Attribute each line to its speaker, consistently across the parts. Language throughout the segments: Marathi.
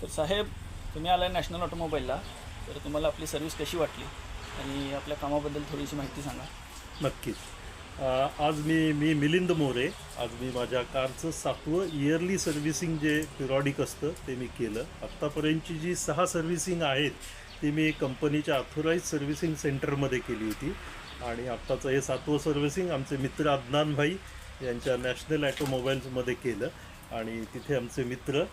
Speaker 1: तर साहेब, तुम्ही आलाय नॅशनल ऑटोमोबाईलला, तर तुम्हाला आपली सर्व्हिस कशी वाटली आणि आपल्या कामाबद्दल थोडीशी माहिती सांगा.
Speaker 2: नक्कीच. आज मी मिलिंद मोरे. आज मी माझ्या कारचं 7वं इयरली सर्व्हिसिंग जे पिरियॉडिक असतं ते मी केलं. आत्तापर्यंतची जी 6 सर्व्हिसिंग आहेत ती मी कंपनीच्या ऑथोराईज सर्व्हिसिंग सेंटरमध्ये केली होती आणि आत्ताचं हे 7वं सर्व्हिसिंग आमचे मित्र अदनान भाई यांच्या नॅशनल ऑटोमोबाईल्समध्ये केलं आणि तिथे आमचे मित्र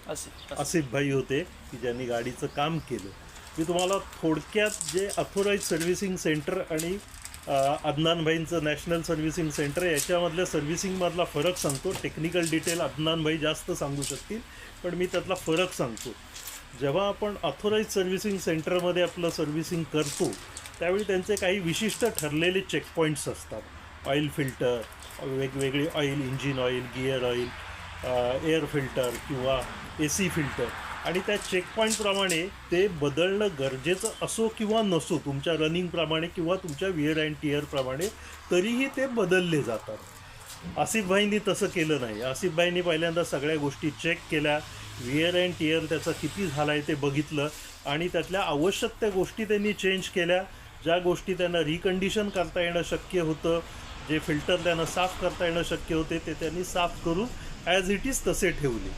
Speaker 2: आसिफ भाई होते की ज्यांनी गाडीचं काम केलं. मी तुम्हाला थोडक्यात जे ऑथोराईज सर्व्हिसिंग सेंटर आणि अदनान भाईंचं नॅशनल सर्व्हिसिंग सेंटर याच्यामधल्या सर्व्हिसिंगमधला फरक सांगतो. टेक्निकल डिटेल अदनान भाई जास्त सांगू शकतील, पण मी त्यातला फरक सांगतो. जेव्हा आपण ऑथोराईज सर्व्हिसिंग सेंटरमध्ये आपलं सर्व्हिसिंग करतो त्यावेळी त्यांचे काही विशिष्ट ठरलेले चेकपॉईंट्स असतात. ऑइल फिल्टर, वेगवेगळी oil, engine oil, gear oil, air filter किंवा AC फिल्टर, आणि त्या चेकपॉईंटप्रमाणे ते बदलणं गरजेचं असो किंवा नसो तुमच्या रनिंगप्रमाणे किंवा तुमच्या विअर अँड टिअरप्रमाणे, तरीही ते बदलले जातात. आसिफभाईंनी तसं केलं नाही. आसिफभाईंनी पहिल्यांदा सगळ्या गोष्टी चेक केल्या, विअर अँड टिअर त्याचा किती झाला आहे ते बघितलं आणि त्यातल्या आवश्यक त्या गोष्टी त्यांनी चेंज केल्या. ज्या गोष्टी त्यांना रिकंडिशन करता येणं शक्य होतं, जे फिल्टर त्यांना साफ करता येणं शक्य होते ते त्यांनी साफ करून ॲज इट इज तसे ठेवले.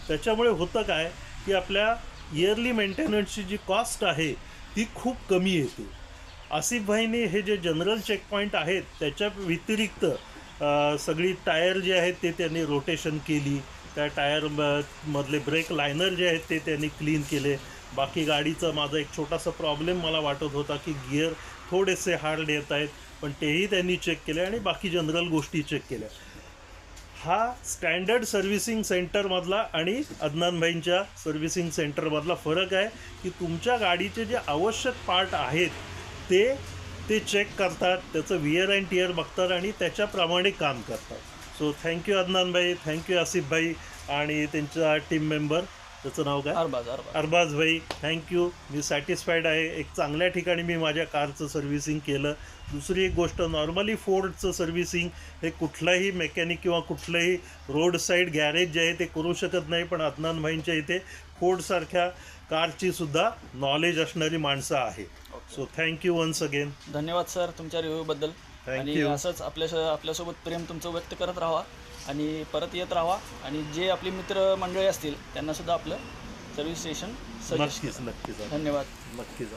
Speaker 2: त्याच्यामुळे होतं काय की आपल्या इयरली मेंटेनन्सची जी कॉस्ट आहे ती खूप कमी येते. आसिफभाईंनी हे जे जनरल चेकपॉईंट आहेत त्याच्या व्यतिरिक्त सगळी टायर जे आहेत ते त्यांनी रोटेशन केली. त्या टायर मधले ब्रेक लायनर जे आहेत ते त्यांनी क्लीन केले. बाकी गाडीचा माझा एक छोटासा प्रॉब्लेम मला वाटत होता की गिअर थोडेसे हार्ड येत आहेत, पण तेही त्यांनी चेक केले आणि बाकी जनरल गोष्टी चेक केल्या. हा स्टँडर्ड सर्व्हिसिंग सेंटरमधला आणि अदनानभाईंच्या सर्व्हिसिंग सेंटरमधला फरक आहे की तुमच्या गाडीचे जे आवश्यक पार्ट आहेत ते चेक करतात, त्याचं विअर अँड टिअर बघतात आणि त्याच्याप्रमाणे काम करतात. सो थँक्यू अदनानभाई, थँक्यू आसिफभाई आणि त्यांचा टीम मेंबर, त्याचं नाव काय, अरबाज भाई, थँक्यू. मी सॅटिस्फाईड आहे. एक चांगल्या ठिकाणी मी माझ्या कारचं सर्व्हिसिंग केलं. दुसरी एक गोष्ट, नॉर्मली फोर्डचं सर्व्हिसिंग हे कुठलाही मेकॅनिक किंवा कुठलंही रोड साईड गॅरेज जे आहे ते करू शकत नाही, पण अदनान भाईंच्या इथे फोर्डसारख्या कारची सुद्धा नॉलेज असणारी माणसं आहे. So thank you once again.
Speaker 1: धन्यवाद सर तुमच्या रिव्ह्यूबद्दल. आणि असंच आपल्यासोबत प्रेम तुमचं व्यक्त करत राहा आणि परत येत राहा, आणि जे आपली मित्र मंडळी असतील त्यांना सुद्धा आपलं सर्व्हिस स्टेशन
Speaker 2: नक्कीच
Speaker 1: धन्यवाद.
Speaker 2: नक्कीच.